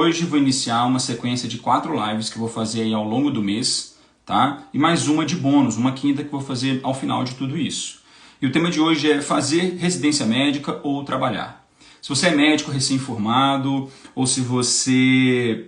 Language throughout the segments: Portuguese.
hoje vou iniciar uma sequência de 4 lives que eu vou fazer aí ao longo do mês, tá? E mais uma de bônus, uma quinta que eu vou fazer ao final de tudo isso. E o tema de hoje é fazer residência médica ou trabalhar. Se você é médico recém-formado ou se você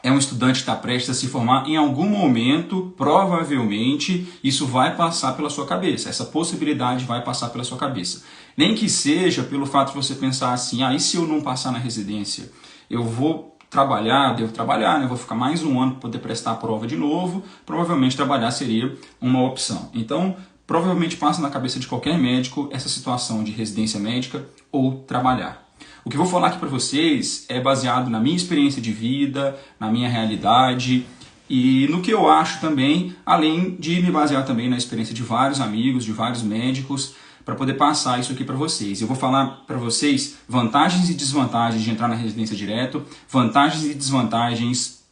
é um estudante que está prestes a se formar, em algum momento, provavelmente, isso vai passar pela sua cabeça. Essa possibilidade vai passar pela sua cabeça. Nem que seja pelo fato de você pensar assim, e se eu não passar na residência? Eu vou trabalhar, devo trabalhar, né? Vou ficar mais um ano para poder prestar a prova de novo. Provavelmente trabalhar seria uma opção. Então, provavelmente passa na cabeça de qualquer médico essa situação de residência médica ou trabalhar. O que eu vou falar aqui para vocês é baseado na minha experiência de vida, na minha realidade e no que eu acho também, além de me basear também na experiência de vários amigos, de vários médicos, para poder passar isso aqui para vocês. Eu vou falar para vocês vantagens e desvantagens de entrar na residência direto, vantagens e desvantagens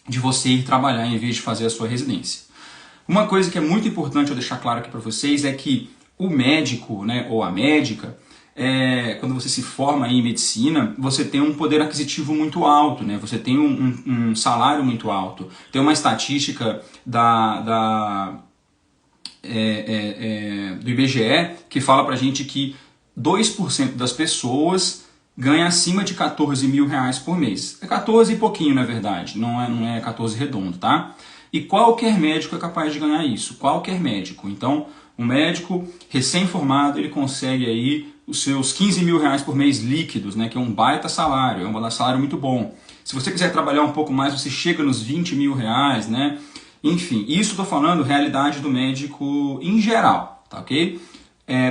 de você ir trabalhar em vez de fazer a sua residência. Uma coisa que é muito importante eu deixar claro aqui para vocês é que o médico, né, ou a médica, quando você se forma em medicina, você tem um poder aquisitivo muito alto, né? Você tem um salário muito alto. Tem uma estatística do IBGE que fala pra gente que 2% das pessoas ganha acima de 14 mil reais por mês. É 14 e pouquinho, na verdade, não é 14 redondo, tá? E qualquer médico é capaz de ganhar isso, qualquer médico. Então, um médico recém-formado, ele consegue aí os seus 15 mil reais por mês líquidos, né, que é um baita salário, é um salário muito bom. Se você quiser trabalhar um pouco mais, você chega nos 20 mil reais, né? Enfim, isso estou falando realidade do médico em geral, tá ok?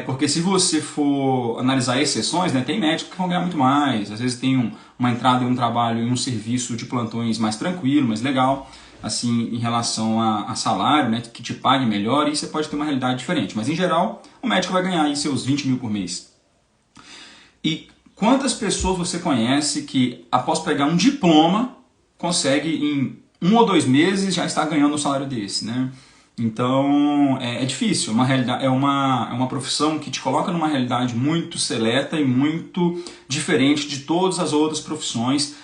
Porque se você for analisar exceções, né, tem médicos que vão ganhar muito mais, às vezes tem uma entrada em um trabalho, em um serviço de plantões mais tranquilo, mais legal, assim, em relação a salário, né, que te pague melhor, e você pode ter uma realidade diferente. Mas, em geral, o médico vai ganhar aí seus 20 mil por mês. E quantas pessoas você conhece que, após pegar um diploma, consegue, em 1 ou 2 meses, já estar ganhando um salário desse, né? Então, é difícil. É uma profissão que te coloca numa realidade muito seleta e muito diferente de todas as outras profissões,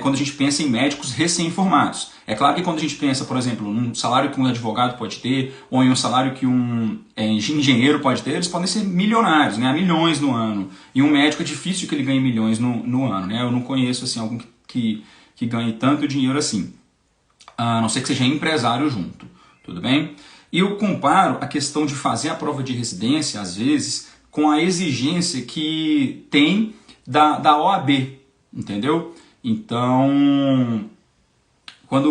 quando a gente pensa em médicos recém-formados. É claro que quando a gente pensa, por exemplo, num salário que um advogado pode ter, ou em um salário que um engenheiro pode ter, eles podem ser milionários, né, milhões no ano. E um médico é difícil que ele ganhe milhões no ano, né? Eu não conheço assim, algum que ganhe tanto dinheiro assim, a não ser que seja empresário junto, tudo bem? E eu comparo a questão de fazer a prova de residência, às vezes, com a exigência que tem da OAB, entendeu? Então, quando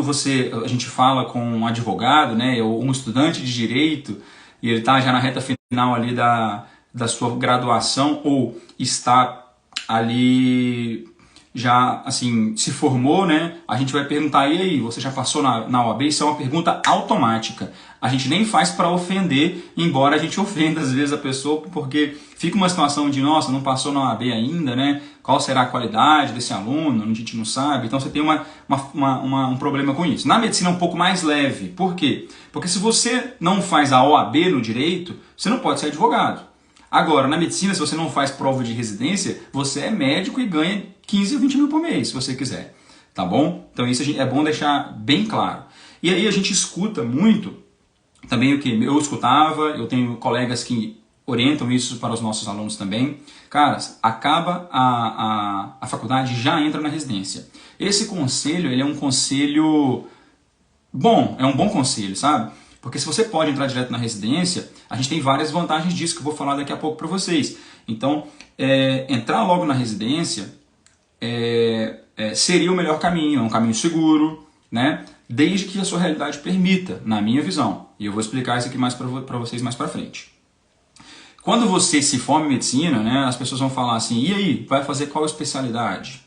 a gente fala com um advogado, né, ou um estudante de direito, e ele está já na reta final ali da sua graduação, ou está ali já, assim, se formou, né, a gente vai perguntar, e aí, você já passou na OAB? Isso é uma pergunta automática. A gente nem faz para ofender, embora a gente ofenda às vezes a pessoa, porque fica uma situação de, nossa, não passou na OAB ainda, né? Qual será a qualidade desse aluno? A gente não sabe. Então você tem um problema com isso. Na medicina é um pouco mais leve. Por quê? Porque se você não faz a OAB no direito, você não pode ser advogado. Agora, na medicina, se você não faz prova de residência, você é médico e ganha 15 ou 20 mil por mês, se você quiser. Tá bom? Então isso é bom deixar bem claro. E aí a gente escuta muito, também o que eu escutava, eu tenho colegas que orientam isso para os nossos alunos também. Cara, acaba a faculdade, já entra na residência. Esse conselho, ele é um conselho bom, é um bom conselho, sabe? Porque se você pode entrar direto na residência, a gente tem várias vantagens disso que eu vou falar daqui a pouco para vocês. Então, entrar logo na residência seria o melhor caminho, é um caminho seguro, né? Desde que a sua realidade permita, na minha visão. E eu vou explicar isso aqui mais para vocês mais para frente. Quando você se forma em medicina, né, as pessoas vão falar assim, e aí, vai fazer qual especialidade?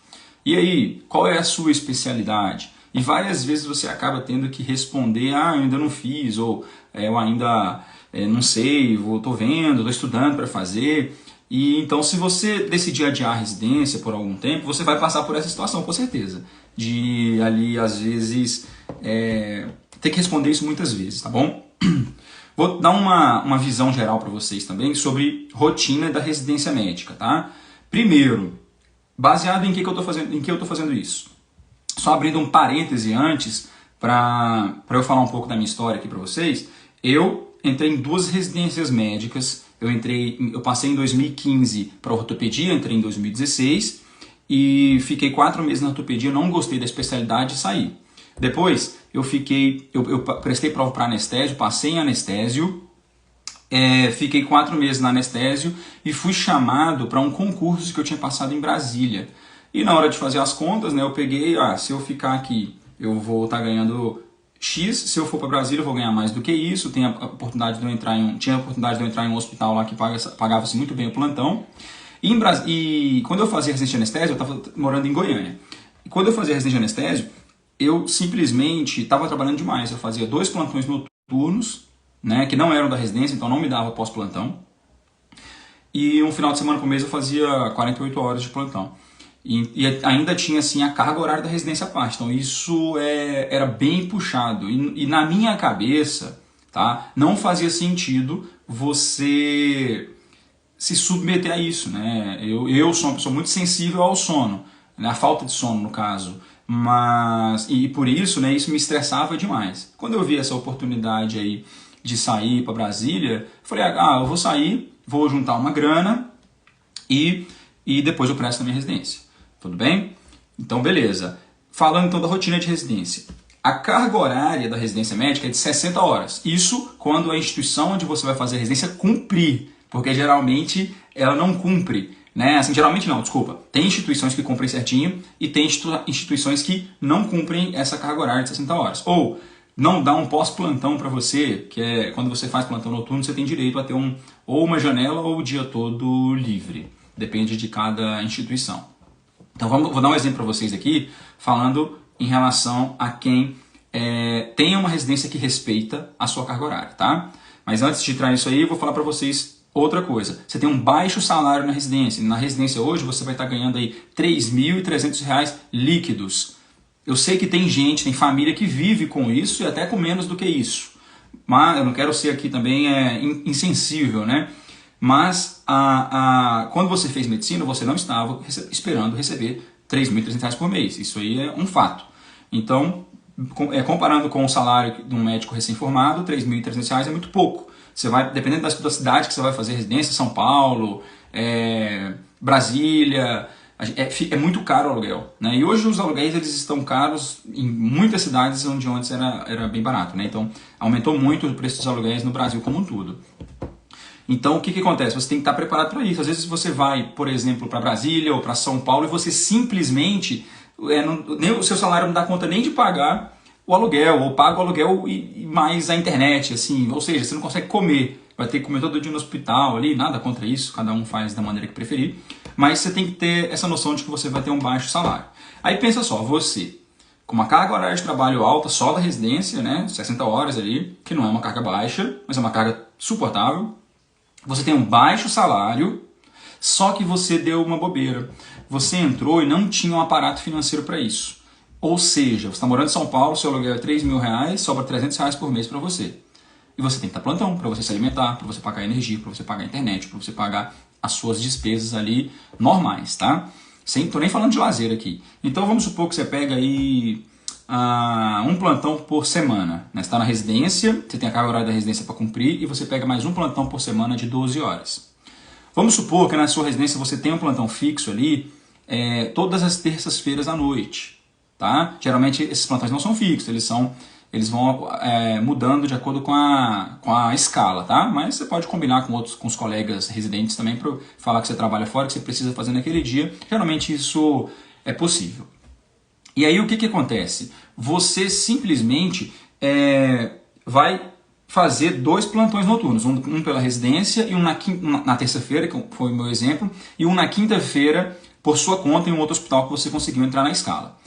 E aí, qual é a sua especialidade? E várias vezes você acaba tendo que responder, eu ainda não fiz, ou eu ainda não sei, estou vendo, estou estudando para fazer. E então, se você decidir adiar a residência por algum tempo, você vai passar por essa situação, com certeza. De ali, às vezes, ter que responder isso muitas vezes, tá bom? Vou dar uma visão geral para vocês também sobre rotina da residência médica, tá? Primeiro, baseado em que eu estou fazendo isso? Só abrindo um parêntese antes, para eu falar um pouco da minha história aqui para vocês, eu entrei em 2 residências médicas, eu passei em 2015 para ortopedia, entrei em 2016 e fiquei 4 meses na ortopedia, não gostei da especialidade e saí. Depois eu prestei prova para anestésio, passei em anestésio, fiquei 4 meses na anestésio e fui chamado para um concurso que eu tinha passado em Brasília. E na hora de fazer as contas, né, eu peguei, se eu ficar aqui eu vou estar ganhando X, se eu for para Brasília eu vou ganhar mais do que isso, tinha a oportunidade de eu entrar em um hospital lá que pagava-se muito bem o plantão. E quando eu fazia residência de anestésio, eu estava morando em Goiânia. E quando eu fazia residência de anestésio, eu simplesmente estava trabalhando demais. Eu fazia 2 plantões noturnos, né, que não eram da residência, então não me dava pós-plantão. E um final de semana por mês eu fazia 48 horas de plantão. E ainda tinha assim a carga horária da residência à parte. Então isso era bem puxado. E na minha cabeça, tá, não fazia sentido você se submeter a isso, né? Eu sou uma pessoa muito sensível ao sono, né? A falta de sono no caso. E por isso, né, isso me estressava demais. Quando eu vi essa oportunidade aí de sair para Brasília, eu falei, eu vou sair, vou juntar uma grana e depois eu presto a minha residência. Tudo bem? Então, beleza. Falando então da rotina de residência. A carga horária da residência médica é de 60 horas. Isso quando a instituição onde você vai fazer a residência cumprir, porque geralmente ela não cumpre, né? Assim, geralmente não, desculpa. Tem instituições que cumprem certinho e tem instituições que não cumprem essa carga horária de 60 horas. Ou não dá um pós-plantão para você, que é quando você faz plantão noturno, você tem direito a ter ou uma janela ou o dia todo livre. Depende de cada instituição. Então vou dar um exemplo para vocês aqui, falando em relação a quem tem uma residência que respeita a sua carga horária, tá? Mas antes de entrar nisso aí, eu vou falar para vocês outra coisa. Você tem um baixo salário na residência. Na residência hoje você vai estar ganhando aí R$ 3.300 líquidos. Eu sei que tem gente, tem família que vive com isso e até com menos do que isso. Mas eu não quero ser aqui também insensível, né? Mas quando você fez medicina, você não estava esperando receber R$ 3.300 por mês. Isso aí é um fato. Então, comparando com o salário de um médico recém-formado, R$ 3.300 é muito pouco. Você vai, dependendo da cidade que você vai fazer residência, São Paulo, Brasília, é muito caro o aluguel, né? E hoje os aluguéis eles estão caros em muitas cidades onde antes era bem barato, né? Então, aumentou muito o preço dos aluguéis no Brasil como um todo. Então, o que acontece? Você tem que estar preparado para isso. Às vezes você vai, por exemplo, para Brasília ou para São Paulo e você simplesmente, nem o seu salário não dá conta nem de pagar o aluguel, ou paga o aluguel e mais a internet, assim. Ou seja, você não consegue comer. Vai ter que comer todo dia no hospital ali, nada contra isso, cada um faz da maneira que preferir. Mas você tem que ter essa noção de que você vai ter um baixo salário. Aí pensa só, você, com uma carga horária de trabalho alta, só da residência, né, 60 horas ali, que não é uma carga baixa, mas é uma carga suportável. Você tem um baixo salário, só que você deu uma bobeira. Você entrou e não tinha um aparato financeiro para isso. Ou seja, você está morando em São Paulo, seu aluguel é R$ 3.000, sobra R$ 300 por mês para você. E você tem que estar plantão para você se alimentar, para você pagar energia, para você pagar internet, para você pagar as suas despesas ali normais, tá? Tô nem falando de lazer aqui. Então vamos supor que você pega aí um plantão por semana, né? Você está na residência, você tem a carga horária da residência para cumprir e você pega mais um plantão por semana de 12 horas. Vamos supor que na sua residência você tem um plantão fixo ali todas as terças-feiras à noite, tá? Geralmente esses plantões não são fixos, eles vão mudando de acordo com a escala, tá? Mas você pode combinar com os colegas residentes também para falar que você trabalha fora, que você precisa fazer naquele dia. Geralmente isso é possível. E aí o que acontece? Você simplesmente vai fazer 2 plantões noturnos, um pela residência e um na terça-feira, que foi o meu exemplo, e um na quinta-feira por sua conta em um outro hospital que você conseguiu entrar na escala.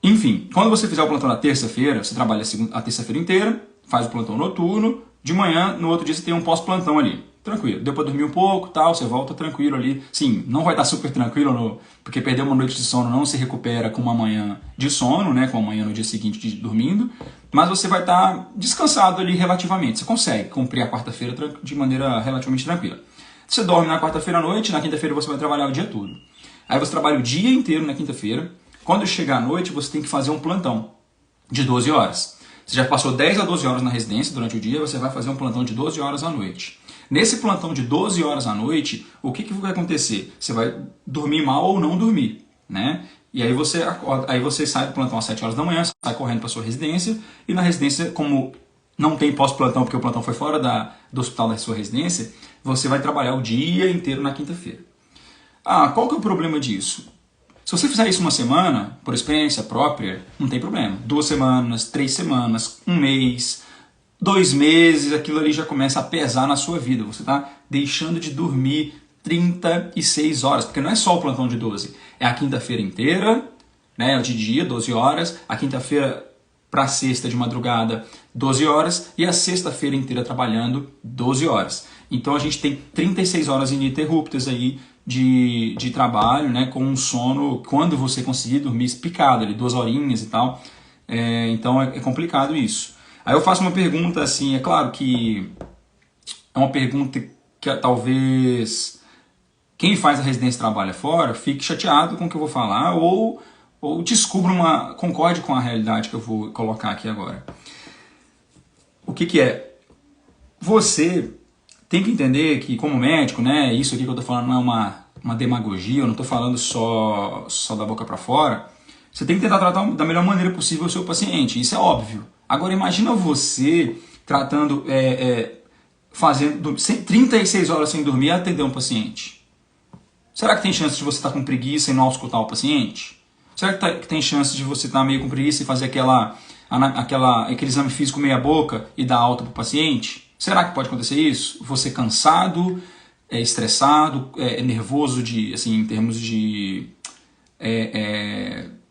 Enfim, quando você fizer o plantão na terça-feira, você trabalha a terça-feira inteira, faz o plantão noturno, de manhã, no outro dia você tem um pós-plantão ali. Tranquilo, deu para dormir um pouco, tal, você volta tranquilo ali. Sim, não vai estar super tranquilo, porque perder uma noite de sono não se recupera com uma manhã de sono, né, com uma manhã no dia seguinte dormindo, mas você vai estar descansado ali relativamente. Você consegue cumprir a quarta-feira de maneira relativamente tranquila. Você dorme na quarta-feira à noite, na quinta-feira você vai trabalhar o dia todo. Aí você trabalha o dia inteiro na quinta-feira, Quando chegar à noite, você tem que fazer um plantão de 12 horas. Você já passou 10 a 12 horas na residência durante o dia, você vai fazer um plantão de 12 horas à noite. Nesse plantão de 12 horas à noite, o que vai acontecer? Você vai dormir mal ou não dormir, né? E aí você acorda, aí você sai do plantão às 7 horas da manhã, sai correndo para sua residência, e na residência, como não tem pós-plantão, porque o plantão foi fora do hospital da sua residência, você vai trabalhar o dia inteiro na quinta-feira. Ah, qual que é o problema disso? Se você fizer isso uma semana, por experiência própria, não tem problema. 2 semanas, 3 semanas, 1 mês, 2 meses, aquilo ali já começa a pesar na sua vida. Você está deixando de dormir 36 horas, porque não é só o plantão de 12, é a quinta-feira inteira, né, de dia, 12 horas, a quinta-feira para sexta de madrugada, 12 horas, e a sexta-feira inteira trabalhando 12 horas. Então a gente tem 36 horas ininterruptas aí de trabalho, né, com um sono, quando você conseguir dormir picado, ali, 2 horinhas e tal. Então é complicado isso. Aí eu faço uma pergunta assim, é claro que é uma pergunta que talvez quem faz a residência e trabalha fora fique chateado com o que eu vou falar ou descubra concorde com a realidade que eu vou colocar aqui agora. O que é? Você tem que entender que, como médico, né, isso aqui que eu estou falando não é uma demagogia, eu não estou falando só da boca para fora. Você tem que tentar tratar da melhor maneira possível o seu paciente, isso é óbvio. Agora imagina você tratando, fazendo 36 horas sem dormir e atender um paciente. Será que tem chance de você estar com preguiça e não auscultar o paciente? Será que tem chance de você estar meio com preguiça e fazer aquele exame físico meia boca e dar alta para o paciente? Será que pode acontecer isso? Você cansado, estressado, nervoso assim, em termos de...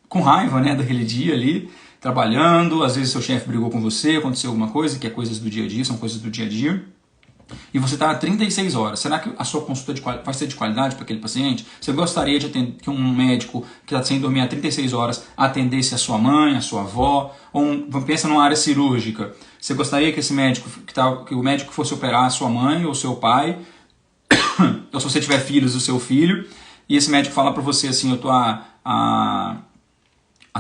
com raiva, né, daquele dia ali, trabalhando, às vezes seu chefe brigou com você, aconteceu alguma coisa, que é coisas do dia a dia, são coisas do dia a dia, e você está há 36 horas. Será que a sua consulta vai ser de qualidade para aquele paciente? Você gostaria de atender, que um médico que está sem dormir há 36 horas atendesse a sua mãe, a sua avó? Ou pensa numa área cirúrgica. Você gostaria que esse médico, que o médico fosse operar a sua mãe ou seu pai, ou se você tiver filhos, o seu filho, e esse médico fala para você assim, eu estou há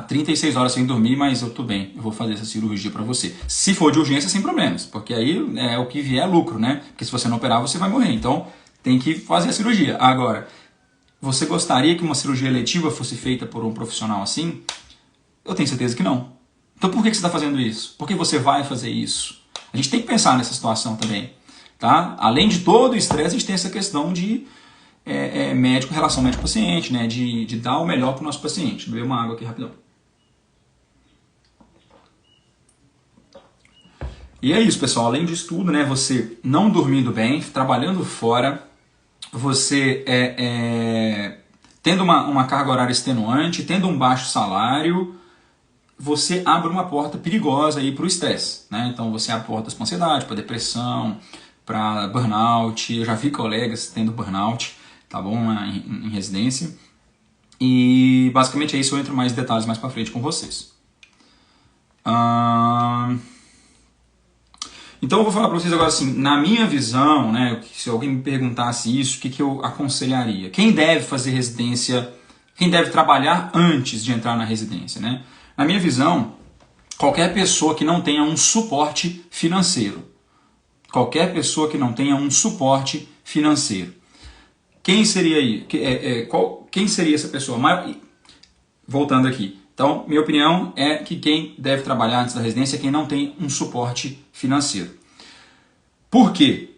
36 horas sem dormir, mas eu tô bem, eu vou fazer essa cirurgia para você. Se for de urgência, sem problemas, porque aí o que vier é lucro, né? Porque se você não operar, você vai morrer, então tem que fazer a cirurgia. Agora, você gostaria que uma cirurgia eletiva fosse feita por um profissional assim? Eu tenho certeza que não. Então por que você está fazendo isso? Por que você vai fazer isso? A gente tem que pensar nessa situação também, tá? Além de todo o estresse, a gente tem essa questão de relação médico-paciente, né? De dar o melhor para o nosso paciente. Vou beber uma água aqui rapidão. E é isso, pessoal. Além disso tudo, né, você não dormindo bem, trabalhando fora, você tendo uma carga horária extenuante, tendo um baixo salário, você abre uma porta perigosa para o estresse, né? Então você abre portas para ansiedade, para depressão, para burnout. Eu já vi colegas tendo burnout, tá bom, em residência. E basicamente é isso. Eu entro mais detalhes mais para frente com vocês. Então eu vou falar para vocês agora assim, na minha visão, né, se alguém me perguntasse isso, o que eu aconselharia? Quem deve fazer residência, quem deve trabalhar antes de entrar na residência, né? Na minha visão, qualquer pessoa que não tenha um suporte financeiro. Qualquer pessoa que não tenha um suporte financeiro. Quem seria aí? Quem seria essa pessoa? Voltando aqui. Então, minha opinião é que quem deve trabalhar antes da residência é quem não tem um suporte financeiro. Por quê?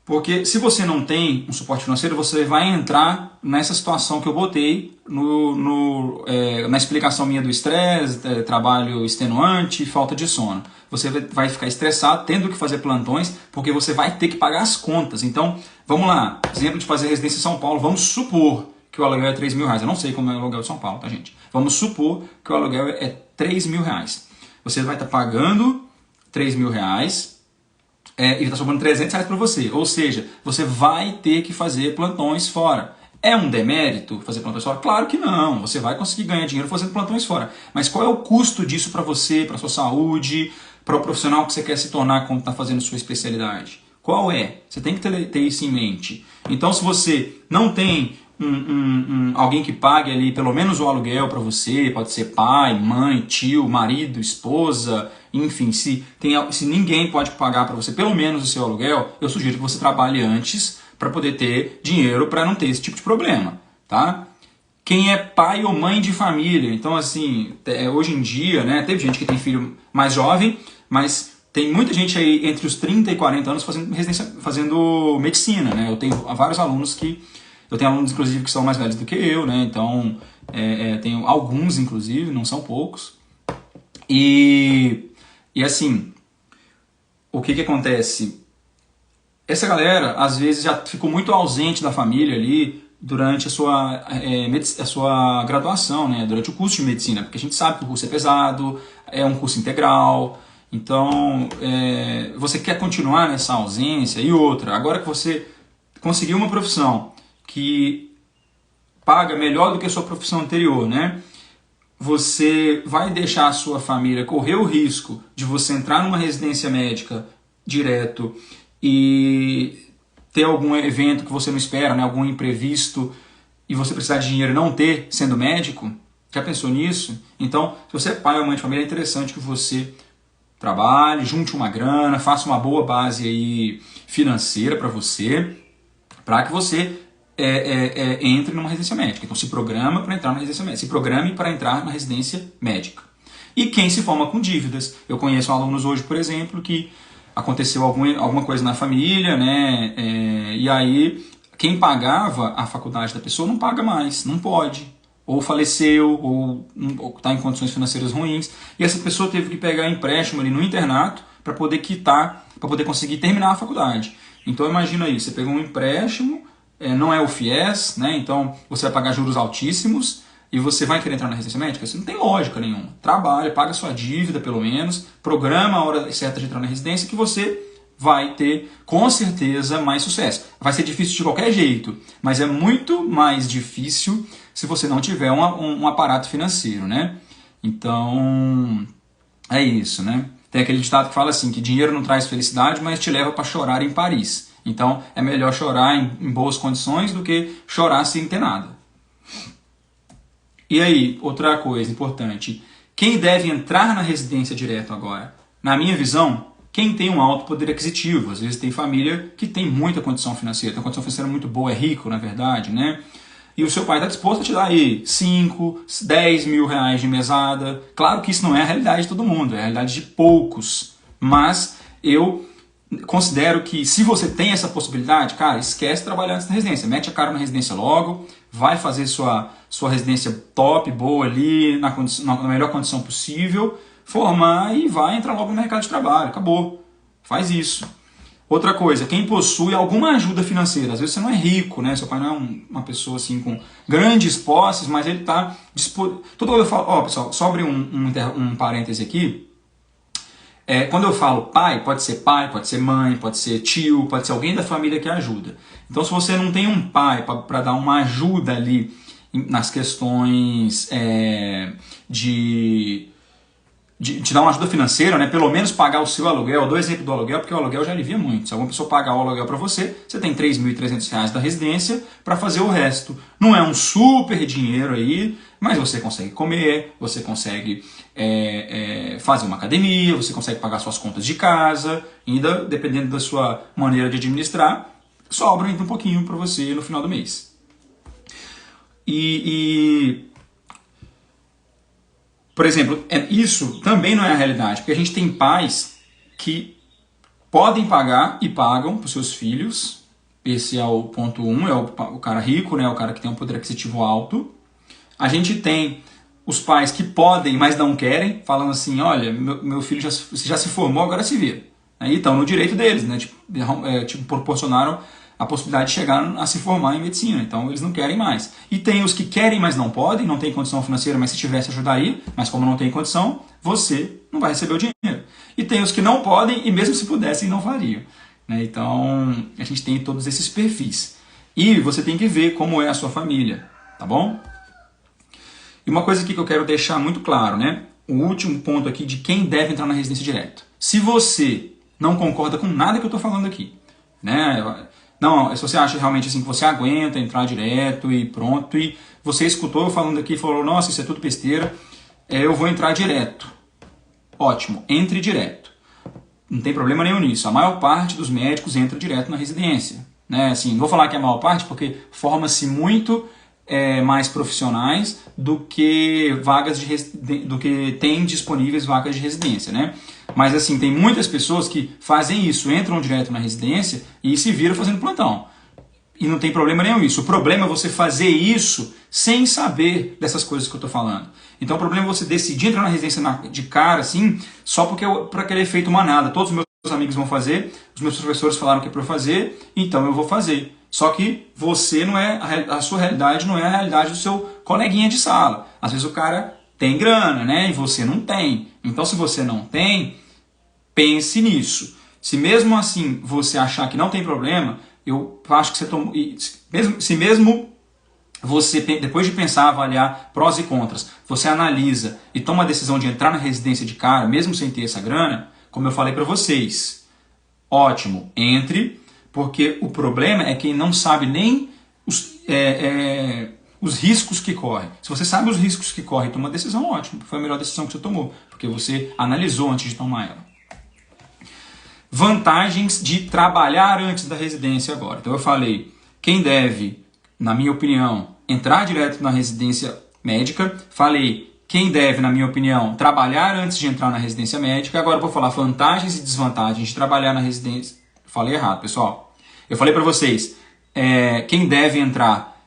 Porque se você não tem um suporte financeiro, você vai entrar nessa situação que eu botei na explicação minha do estresse, trabalho extenuante, falta de sono. Você vai ficar estressado, tendo que fazer plantões, porque você vai ter que pagar as contas. Então, vamos lá, exemplo de fazer residência em São Paulo, vamos supor que o aluguel é R$3.000. Eu não sei como é o aluguel de São Paulo, tá, gente? Vamos supor que o aluguel é R$3.000. Você vai estar pagando R$3.000 e está sobrando R$300 para você. Ou seja, você vai ter que fazer plantões fora. É um demérito fazer plantões fora? Claro que não. Você vai conseguir ganhar dinheiro fazendo plantões fora. Mas qual é o custo disso para você, para a sua saúde, para o profissional que você quer se tornar quando está fazendo sua especialidade? Qual é? Você tem que ter isso em mente. Então, se você não tem alguém que pague ali pelo menos o aluguel para você, pode ser pai, mãe, tio, marido, esposa, enfim, se ninguém pode pagar para você pelo menos o seu aluguel, eu sugiro que você trabalhe antes para poder ter dinheiro para não ter esse tipo de problema, tá? Quem é pai ou mãe de família, então assim, hoje em dia, né, teve gente que tem filho mais jovem, mas tem muita gente aí entre os 30 e 40 anos fazendo medicina, né? Eu tenho vários alunos eu tenho alunos, inclusive, que são mais velhos do que eu, né? Então, tenho alguns, inclusive, não são poucos. E assim, o que acontece? Essa galera, às vezes, já ficou muito ausente da família ali durante a sua graduação, né? Durante o curso de medicina, porque a gente sabe que o curso é pesado, é um curso integral, então você quer continuar nessa ausência. E outra, agora que você conseguiu uma profissão que paga melhor do que a sua profissão anterior, né? Você vai deixar a sua família correr o risco de você entrar numa residência médica direto e ter algum evento que você não espera, né? Algum imprevisto, e você precisar de dinheiro e não ter, sendo médico? Já pensou nisso? Então, se você é pai ou mãe de família, é interessante que você trabalhe, junte uma grana, faça uma boa base aí financeira para que você entre numa residência médica. Então se programa para entrar na residência médica. Se programe para entrar na residência médica. E quem se forma com dívidas. Eu conheço alunos hoje, por exemplo, que aconteceu alguma coisa na família, né? E aí quem pagava a faculdade da pessoa não paga mais, não pode. Ou faleceu, ou está em condições financeiras ruins. E essa pessoa teve que pegar empréstimo ali no internato para poder quitar, para poder conseguir terminar a faculdade. Então imagina aí, você pegou um empréstimo, não é o FIES, né? Então você vai pagar juros altíssimos e você vai querer entrar na residência médica? Isso não tem lógica nenhuma. Trabalha, paga sua dívida pelo menos, programa a hora certa de entrar na residência que você vai ter com certeza mais sucesso. Vai ser difícil de qualquer jeito, mas é muito mais difícil se você não tiver um aparato financeiro, né? Então é isso, né? Tem aquele ditado que fala assim, que dinheiro não traz felicidade, mas te leva para chorar em Paris. Então é melhor chorar em boas condições do que chorar sem ter nada. E aí, outra coisa importante. Quem deve entrar na residência direto agora? Na minha visão, quem tem um alto poder aquisitivo. Às vezes tem família que tem muita condição financeira, tem uma condição financeira muito boa, é rico na verdade, né? E o seu pai está disposto a te dar aí 5, 10 mil reais de mesada. Claro que isso não é a realidade de todo mundo, é a realidade de poucos. Mas eu considero que se você tem essa possibilidade, cara, esquece trabalhar antes da residência. Mete a cara na residência logo, vai fazer sua residência top, boa ali, na melhor condição possível, formar e vai entrar logo no mercado de trabalho. Acabou. Faz isso. Outra coisa, quem possui alguma ajuda financeira, às vezes você não é rico, né? Seu pai não é uma pessoa assim com grandes posses, mas ele está disposto. Toda vez eu falo, pessoal, só abrir um parêntese aqui. Quando eu falo pai, pode ser mãe, pode ser tio, pode ser alguém da família que ajuda. Então se você não tem um pai para dar uma ajuda ali nas questões de te dar uma ajuda financeira, né? Pelo menos pagar o seu aluguel. Eu dou exemplo do aluguel, porque o aluguel já alivia muito. Se alguma pessoa pagar o aluguel para você, você tem R$ 3.300 da residência para fazer o resto. Não é um super dinheiro aí, mas você consegue comer, você consegue fazer uma academia, você consegue pagar suas contas de casa, ainda dependendo da sua maneira de administrar, sobra ainda um pouquinho para você no final do mês. Por exemplo, isso também não é a realidade, porque a gente tem pais que podem pagar e pagam para os seus filhos. Esse é o ponto 1, é o cara rico, né, o cara que tem um poder aquisitivo alto. A gente tem os pais que podem, mas não querem, falando assim, olha, meu filho já se formou, agora se vira. Aí estão no direito deles, né, proporcionaram a possibilidade de chegar a se formar em medicina, então eles não querem mais. E tem os que querem, mas não podem, não tem condição financeira, mas se tivesse ajudaria, mas como não tem condição, você não vai receber o dinheiro. E tem os que não podem e mesmo se pudessem não fariam. Né? Então a gente tem todos esses perfis. E você tem que ver como é a sua família, tá bom? E uma coisa aqui que eu quero deixar muito claro, né? O último ponto aqui de quem deve entrar na residência direta. Se você não concorda com nada que eu estou falando aqui, né? Não, se você acha realmente assim que você aguenta entrar direto e pronto, e você escutou eu falando aqui e falou, nossa, isso é tudo besteira, eu vou entrar direto. Ótimo, entre direto. Não tem problema nenhum nisso. A maior parte dos médicos entra direto na residência. Né? Assim, não vou falar que é a maior parte, porque forma-se muito mais profissionais do que do que tem disponíveis vagas de residência, né? Mas assim, tem muitas pessoas que fazem isso, entram direto na residência e se viram fazendo plantão. E não tem problema nenhum isso. O problema é você fazer isso sem saber dessas coisas que eu estou falando. Então o problema é você decidir entrar na residência de cara, assim, só para aquele efeito manada. Todos os meus amigos vão fazer, os meus professores falaram que é para eu fazer, então eu vou fazer. Só que você não é, a sua realidade não é a realidade do seu coleguinha de sala. Às vezes o cara tem grana, né? E você não tem. Então se você não tem, pense nisso. Se mesmo assim você achar que não tem problema, eu acho que você tomou. Se mesmo você, depois de pensar, avaliar prós e contras, você analisa e toma a decisão de entrar na residência de cara, mesmo sem ter essa grana, como eu falei para vocês, ótimo, entre, porque o problema é quem não sabe nem os riscos que corre. Se você sabe os riscos que corre e toma uma decisão, ótimo, foi a melhor decisão que você tomou, porque você analisou antes de tomar ela. Vantagens de trabalhar antes da residência agora. Então eu falei, quem deve, na minha opinião, entrar direto na residência médica. Falei, quem deve, na minha opinião, trabalhar antes de entrar na residência médica. Agora eu vou falar vantagens e desvantagens de trabalhar na residência. Falei errado, pessoal. Eu falei para vocês, quem deve entrar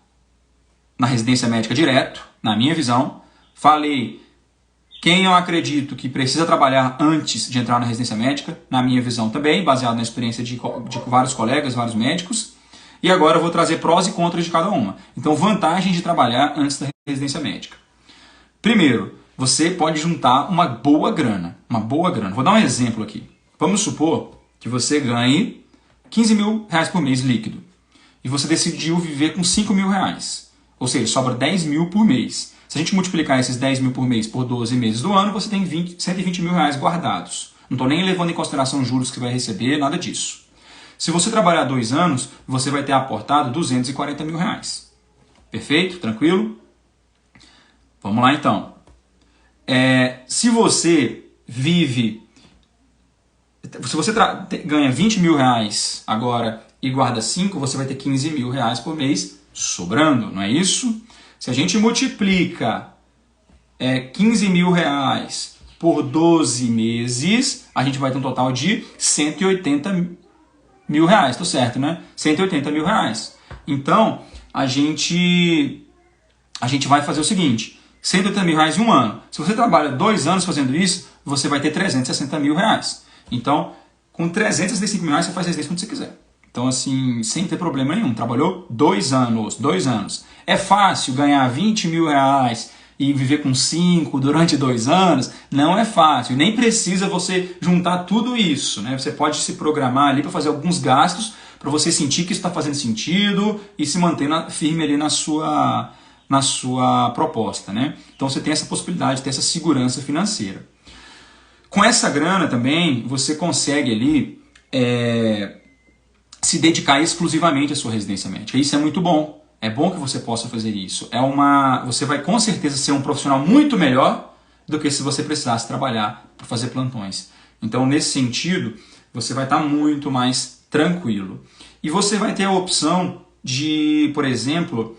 na residência médica direto, na minha visão. Falei, quem eu acredito que precisa trabalhar antes de entrar na residência médica, na minha visão também, baseado na experiência de vários colegas, vários médicos. E agora eu vou trazer prós e contras de cada uma. Então, vantagem de trabalhar antes da residência médica. Primeiro, você pode juntar uma boa grana. Uma boa grana. Vou dar um exemplo aqui. Vamos supor que você ganhe 15 mil reais por mês líquido. E você decidiu viver com 5 mil reais. Ou seja, sobra 10 mil por mês. Se a gente multiplicar esses 10 mil por mês por 12 meses do ano, você tem 120 mil reais guardados. Não estou nem levando em consideração os juros que vai receber, nada disso. Se você trabalhar 2 anos, você vai ter aportado 240 mil reais. Perfeito? Tranquilo? Vamos lá então. Se você vive... Se você ganha 20 mil reais agora e guarda 5, você vai ter 15 mil reais por mês sobrando, não é isso? Se a gente multiplica 15 mil reais por 12 meses, a gente vai ter um total de 180 mil reais, tô certo, né? 180 mil reais. Então, a gente vai fazer o seguinte, 180 mil reais em um ano. Se você trabalha 2 anos fazendo isso, você vai ter 360 mil reais. Então, com 365 mil reais, você faz residência quando você quiser. Então, assim, sem ter problema nenhum. Trabalhou 2 anos, 2 anos. É fácil ganhar 20 mil reais e viver com 5 durante 2 anos? Não é fácil. Nem precisa você juntar tudo isso, né? Você pode se programar ali para fazer alguns gastos, para você sentir que isso está fazendo sentido e se manter firme ali na sua proposta, né? Então, você tem essa possibilidade de ter essa segurança financeira. Com essa grana também, você consegue ali... se dedicar exclusivamente à sua residência médica. Isso é muito bom. É bom que você possa fazer isso. Você vai com certeza ser um profissional muito melhor do que se você precisasse trabalhar para fazer plantões. Então, nesse sentido, você vai estar muito mais tranquilo. E você vai ter a opção de, por exemplo,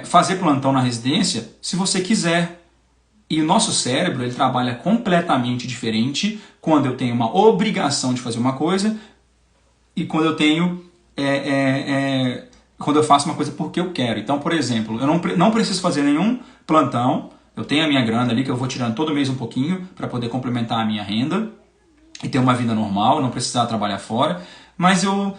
fazer plantão na residência se você quiser. E o nosso cérebro ele trabalha completamente diferente quando eu tenho uma obrigação de fazer uma coisa e quando eu tenho quando eu faço uma coisa porque eu quero. Então, por exemplo, eu não preciso fazer nenhum plantão, eu tenho a minha grana ali que eu vou tirando todo mês um pouquinho para poder complementar a minha renda e ter uma vida normal, não precisar trabalhar fora, mas eu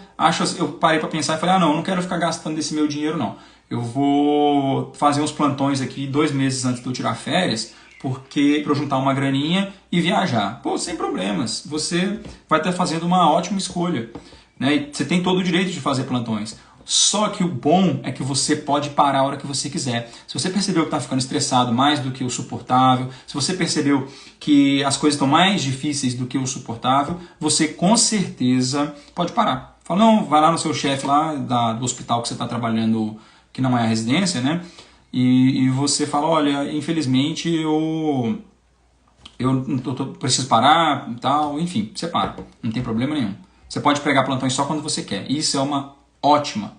parei para pensar e falei, não, eu não quero ficar gastando desse meu dinheiro não. Eu vou fazer uns plantões aqui 2 meses antes de eu tirar férias, porque para eu juntar uma graninha e viajar. Pô, sem problemas, você vai estar fazendo uma ótima escolha, né? E você tem todo o direito de fazer plantões. Só que o bom é que você pode parar a hora que você quiser. Se você percebeu que está ficando estressado mais do que o suportável, se você percebeu que as coisas estão mais difíceis do que o suportável, você com certeza pode parar. Fala, não, vai lá no seu chefe lá do hospital que você está trabalhando, que não é a residência, né? E você fala, olha, infelizmente eu preciso parar e tal, enfim, você para, não tem problema nenhum. Você pode pegar plantões só quando você quer. Isso é uma ótima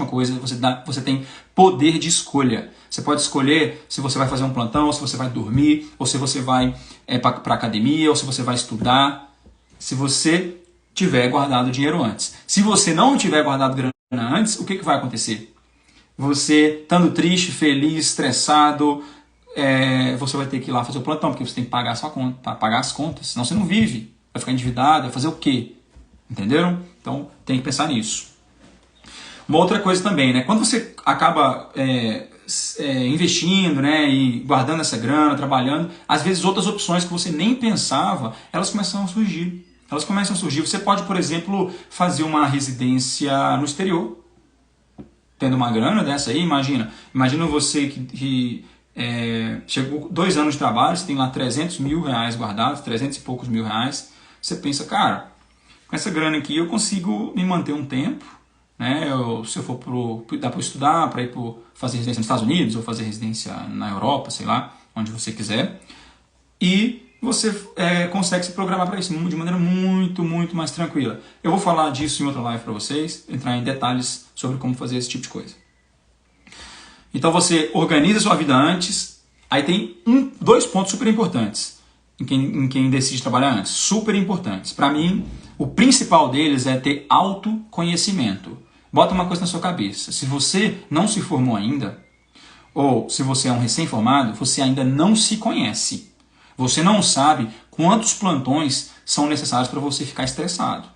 coisa, você tem poder de escolha. Você pode escolher se você vai fazer um plantão, ou se você vai dormir, ou se você vai para academia, ou se você vai estudar. Se você tiver guardado dinheiro antes. Se você não tiver guardado grana antes, o que vai acontecer? Você, estando triste, feliz, estressado, você vai ter que ir lá fazer o plantão, porque você tem que pagar a sua conta, pagar as contas, senão você não vive. Vai ficar endividado, vai fazer o quê? Entenderam? Então tem que pensar nisso. Uma outra coisa também, né? Quando você acaba investindo, né, e guardando essa grana, trabalhando, às vezes outras opções que você nem pensava, elas começam a surgir. Você pode, por exemplo, fazer uma residência no exterior, tendo uma grana dessa aí, imagina você que chegou 2 anos de trabalho, você tem lá 300 mil reais guardados, 300 e poucos mil reais, você pensa, cara, com essa grana aqui eu consigo me manter um tempo, né? Se eu for dá para estudar, para ir fazer residência nos Estados Unidos, ou fazer residência na Europa, sei lá, onde você quiser, e você consegue se programar para isso de maneira muito, muito mais tranquila. Eu vou falar disso em outra live para vocês, entrar em detalhes sobre como fazer esse tipo de coisa. Então você organiza a sua vida antes, aí tem 2 pontos super importantes em quem decide trabalhar antes, super importantes. Para mim, o principal deles é ter autoconhecimento. Bota uma coisa na sua cabeça, se você não se formou ainda, ou se você é um recém-formado, você ainda não se conhece. Você não sabe quantos plantões são necessários para você ficar estressado.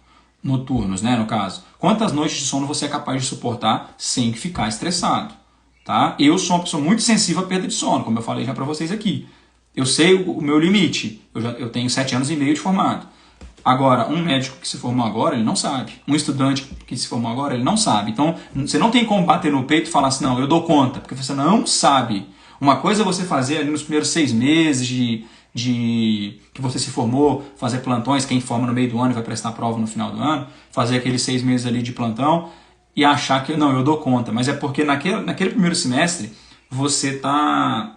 Noturnos, né, no caso. Quantas noites de sono você é capaz de suportar sem ficar estressado. Tá? Eu sou uma pessoa muito sensível à perda de sono, como eu falei já para vocês aqui. Eu sei o meu limite. Eu tenho 7 anos e meio de formado. Agora, um médico que se formou agora, ele não sabe. Um estudante que se formou agora, ele não sabe. Então, você não tem como bater no peito e falar assim, não, eu dou conta, porque você não sabe. Uma coisa é você fazer ali nos primeiros 6 meses que você se formou, fazer plantões, quem forma no meio do ano e vai prestar prova no final do ano, fazer aqueles 6 meses ali de plantão e achar que, não, eu dou conta. Mas é porque naquele primeiro semestre você tá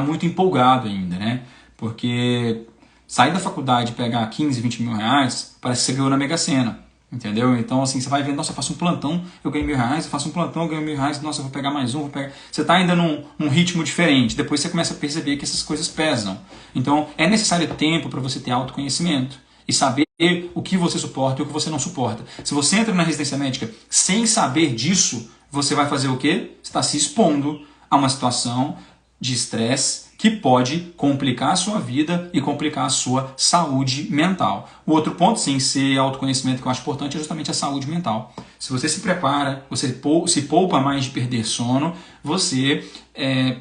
muito empolgado ainda, né? Porque sair da faculdade e pegar 15, 20 mil reais, parece que você ganhou na Mega Sena. Entendeu? Então, assim, você vai ver, nossa, eu faço um plantão, eu ganho 1.000 reais, eu faço um plantão, eu ganho 1.000 reais, nossa, eu vou pegar mais um, Você está ainda num ritmo diferente, depois você começa a perceber que essas coisas pesam. Então, é necessário tempo para você ter autoconhecimento e saber o que você suporta e o que você não suporta. Se você entra na residência médica sem saber disso, você vai fazer o quê? Você está se expondo a uma situação de estresse que pode complicar a sua vida e complicar a sua saúde mental. O outro ponto, sem ser autoconhecimento, que eu acho importante, é justamente a saúde mental. Se você se prepara, você se poupa mais de perder sono, você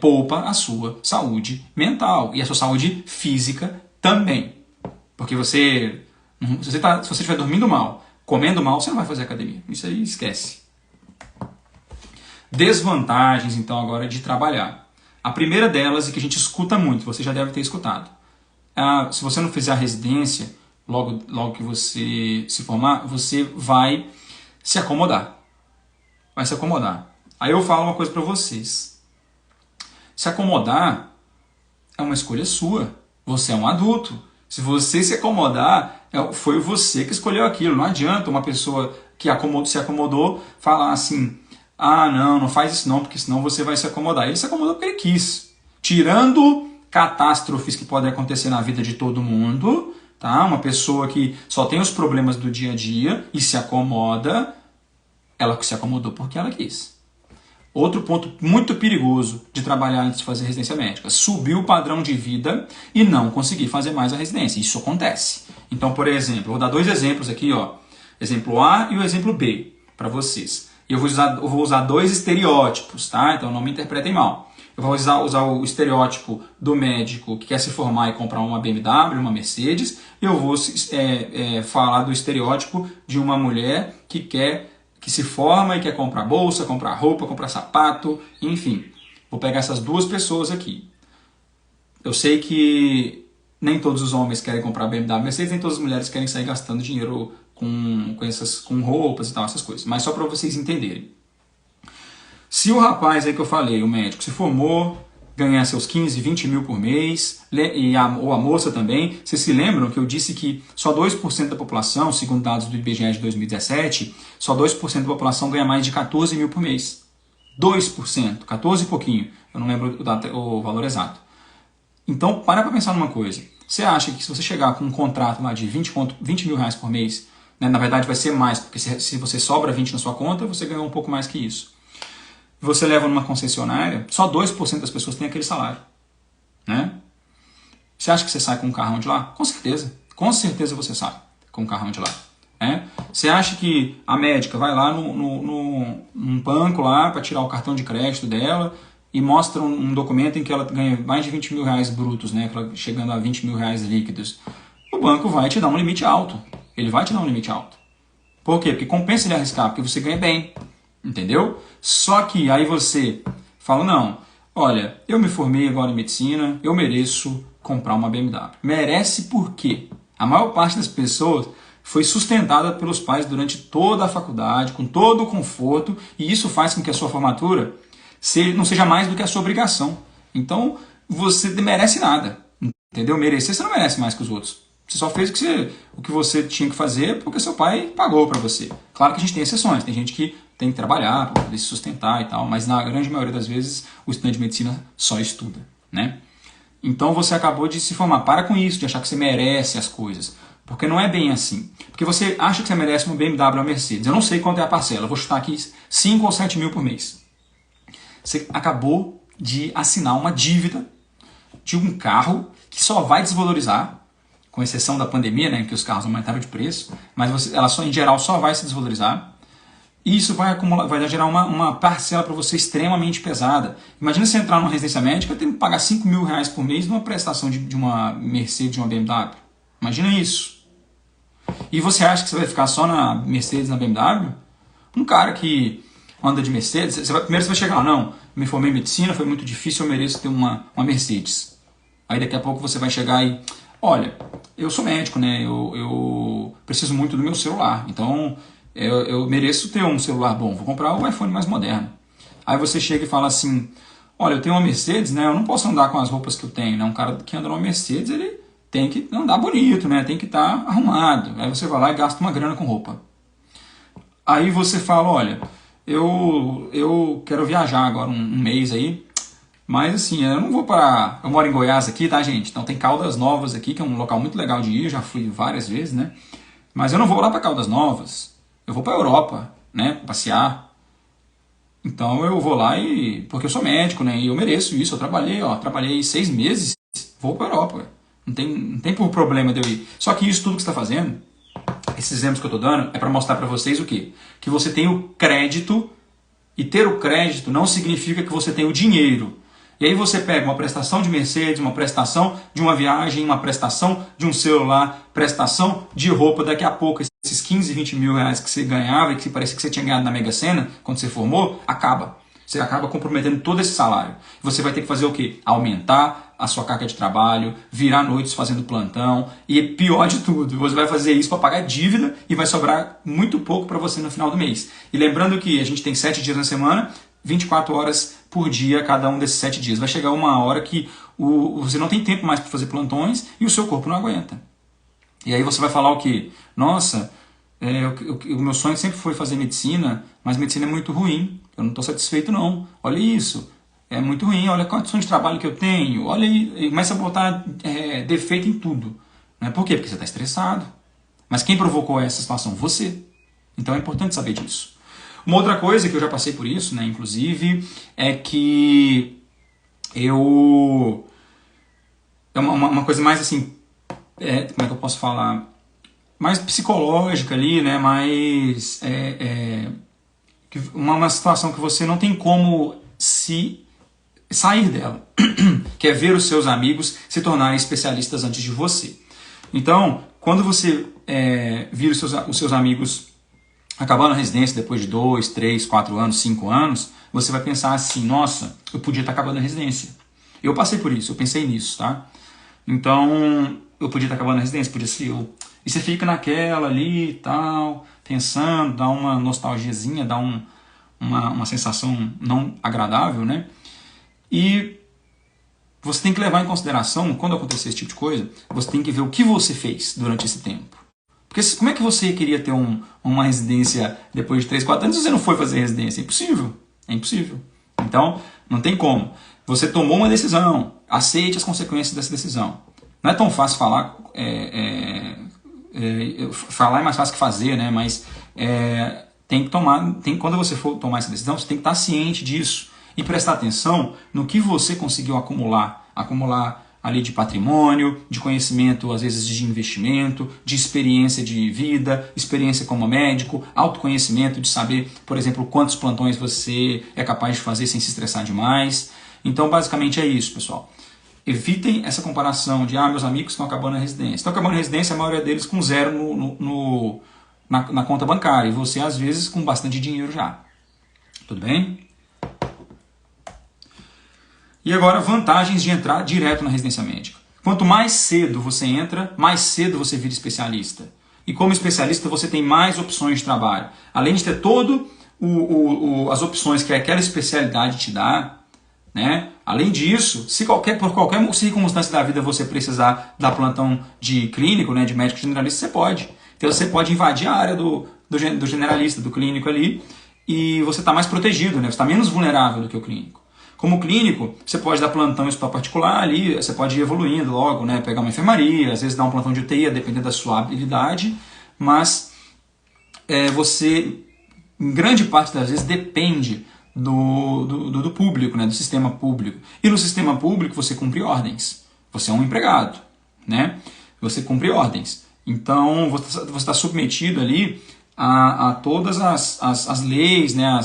poupa a sua saúde mental e a sua saúde física também. Porque se você estiver dormindo mal, comendo mal, você não vai fazer academia. Isso aí esquece. Desvantagens, então, agora de trabalhar. A primeira delas, e que a gente escuta muito, você já deve ter escutado. Se você não fizer a residência, logo que você se formar, você vai se acomodar. Vai se acomodar. Aí eu falo uma coisa para vocês. Se acomodar é uma escolha sua. Você é um adulto. Se você se acomodar, foi você que escolheu aquilo. Não adianta uma pessoa que se acomodou falar assim, ah, não faz isso não, porque senão você vai se acomodar. Ele se acomodou porque ele quis. Tirando catástrofes que podem acontecer na vida de todo mundo, tá? Uma pessoa que só tem os problemas do dia a dia e se acomoda, ela se acomodou porque ela quis. Outro ponto muito perigoso de trabalhar antes de fazer residência médica, subir o padrão de vida e não conseguir fazer mais a residência. Isso acontece. Então, por exemplo, eu vou dar 2 exemplos aqui, ó. Exemplo A e o exemplo B para vocês. E eu vou usar 2 estereótipos, tá? Então não me interpretem mal. Eu vou usar o estereótipo do médico que quer se formar e comprar uma BMW, uma Mercedes. E eu vou falar do estereótipo de uma mulher que se forma e quer comprar bolsa, comprar roupa, comprar sapato, enfim. Vou pegar essas 2 pessoas aqui. Eu sei que nem todos os homens querem comprar BMW, Mercedes, nem todas as mulheres querem sair gastando dinheiro com roupas e tal, essas coisas. Mas só para vocês entenderem. Se o rapaz aí que eu falei, o médico, se formou, ganhar seus 15, 20 mil por mês, ou a moça também, vocês se lembram que eu disse que só 2% da população, segundo dados do IBGE de 2017, só 2% da população ganha mais de 14 mil por mês. 2%, 14 e pouquinho, eu não lembro o valor exato. Então, para pensar numa coisa. Você acha que se você chegar com um contrato lá de 20 mil reais por mês, né, na verdade vai ser mais, porque se você sobra 20 na sua conta, você ganhou um pouco mais que isso. Você leva numa concessionária, só 2% das pessoas têm aquele salário. Né? Você acha que você sai com um carrão de lá? Com certeza. Com certeza você sai com um carrão de lá. Né? Você acha que a médica vai lá num banco lá para tirar o cartão de crédito dela e mostra um documento em que ela ganha mais de 20 mil reais brutos, né? Chegando a 20 mil reais líquidos. O banco vai te dar um limite alto. Ele vai te dar um limite alto. Por quê? Porque compensa ele arriscar, porque você ganha bem. Entendeu? Só que aí você fala, não, olha, eu me formei agora em medicina, eu mereço comprar uma BMW. Merece por quê? A maior parte das pessoas foi sustentada pelos pais durante toda a faculdade, com todo o conforto, e isso faz com que a sua formatura não seja mais do que a sua obrigação. Então, você não merece nada. Entendeu? Merecer, você não merece mais que os outros. Você só fez o que você tinha que fazer porque seu pai pagou para você. Claro que a gente tem exceções, tem gente que tem que trabalhar para poder se sustentar e tal, mas na grande maioria das vezes o estudante de medicina só estuda, né? Então você acabou de se formar. Para com isso, de achar que você merece as coisas. Porque não é bem assim. Porque você acha que você merece uma BMW ou uma Mercedes. Eu não sei quanto é a parcela, eu vou chutar aqui 5 ou 7 mil por mês. Você acabou de assinar uma dívida de um carro que só vai desvalorizar, com exceção da pandemia, né, que os carros aumentaram de preço, mas ela em geral só vai se desvalorizar. E isso vai gerar uma parcela para você extremamente pesada. Imagina você entrar numa residência médica e ter que pagar 5 mil reais por mês numa prestação de uma Mercedes, de uma BMW. Imagina isso. E você acha que você vai ficar só na Mercedes, na BMW? Um cara que anda de Mercedes, primeiro você vai chegar lá, não, me formei em medicina, foi muito difícil, eu mereço ter uma Mercedes. Aí daqui a pouco você vai chegar e, olha, eu sou médico, né? Eu preciso muito do meu celular, então eu mereço ter um celular bom, vou comprar o iPhone mais moderno. Aí você chega e fala assim, olha, eu tenho uma Mercedes, né? Eu não posso andar com as roupas que eu tenho, né? Um cara que anda numa Mercedes, ele tem que andar bonito, né? Tem que estar arrumado. Aí você vai lá e gasta uma grana com roupa. Aí você fala, olha, eu quero viajar agora um mês aí, mas assim, eu não vou para... Eu moro em Goiás aqui, tá, gente? Então tem Caldas Novas aqui, que é um local muito legal de ir, já fui várias vezes, né? Mas eu não vou lá para Caldas Novas, eu vou para a Europa, né? Passear. Então eu vou lá porque eu sou médico, né? E eu mereço isso, eu trabalhei 6 meses, vou para a Europa. Não tem por problema de eu ir. Só que isso tudo que você está fazendo, esses exemplos que eu estou dando, é para mostrar para vocês o quê? Que você tem o crédito, e ter o crédito não significa que você tem o dinheiro. E aí você pega uma prestação de Mercedes, uma prestação de uma viagem, uma prestação de um celular, prestação de roupa, daqui a pouco esses 15, 20 mil reais que você ganhava e que parecia que você tinha ganhado na Mega Sena, quando você formou, acaba. Você acaba comprometendo todo esse salário. Você vai ter que fazer o quê? Aumentar a sua carga de trabalho, virar noites fazendo plantão, e pior de tudo, você vai fazer isso para pagar dívida e vai sobrar muito pouco para você no final do mês. E lembrando que a gente tem 7 dias na semana, 24 horas por dia cada um desses 7 dias. Vai chegar uma hora que você não tem tempo mais para fazer plantões e o seu corpo não aguenta. E aí você vai falar o quê? Nossa, o meu sonho sempre foi fazer medicina, mas medicina é muito ruim, eu não estou satisfeito não. Olha isso, é muito ruim, olha a condição de trabalho que eu tenho, olha aí, e começa a botar defeito em tudo. Por quê? Porque você está estressado. Mas quem provocou essa situação? Você. Então é importante saber disso. Uma outra coisa que eu já passei por isso, né, inclusive, é que é uma coisa mais assim, como é que eu posso falar? Mais psicológica ali, né, mais uma situação que você não tem como se sair dela, que é ver os seus amigos se tornarem especialistas antes de você. Então, quando você vira os seus amigos acabando a residência depois de 2, 3, 4 anos, 5 anos, você vai pensar assim, nossa, eu podia estar acabando a residência. Eu passei por isso, eu pensei nisso, tá? Então, eu podia estar acabando a residência, podia ser E você fica naquela ali e tal, pensando, dá uma nostalgiazinha, dá uma sensação não agradável, né? E você tem que levar em consideração, quando acontecer esse tipo de coisa, você tem que ver o que você fez durante esse tempo. Porque como é que você queria ter uma residência depois de 3, 4 anos se você não foi fazer residência? É impossível. É impossível. Então, não tem como. Você tomou uma decisão, aceite as consequências dessa decisão. Não é tão fácil falar, falar é mais fácil que fazer, né? Mas tem que tomar, quando você for tomar essa decisão, você tem que estar ciente disso e prestar atenção no que você conseguiu acumular ali de patrimônio, de conhecimento, às vezes de investimento, de experiência de vida, experiência como médico, autoconhecimento de saber, por exemplo, quantos plantões você é capaz de fazer sem se estressar demais. Então, basicamente é isso, pessoal. Evitem essa comparação de, meus amigos estão acabando a residência. Estão acabando a residência, a maioria deles com zero na conta bancária, e você, às vezes, com bastante dinheiro já. Tudo bem? E agora, vantagens de entrar direto na residência médica. Quanto mais cedo você entra, mais cedo você vira especialista. E como especialista, você tem mais opções de trabalho. Além de ter todo as opções que aquela especialidade te dá, né? Além disso, se por qualquer circunstância da vida você precisar dar plantão de clínico, né, de médico generalista, você pode. Então você pode invadir a área do generalista, do clínico ali, e você está mais protegido, né? Você está menos vulnerável do que o clínico. Como clínico, você pode dar plantão em hospital particular ali, você pode ir evoluindo logo, né? Pegar uma enfermaria, às vezes dar um plantão de UTI, dependendo da sua habilidade, mas você, em grande parte das vezes, depende do público, né? Do sistema público. E no sistema público você cumpre ordens. Você é um empregado, né? Você cumpre ordens. Então você está submetido ali a todas as leis, né?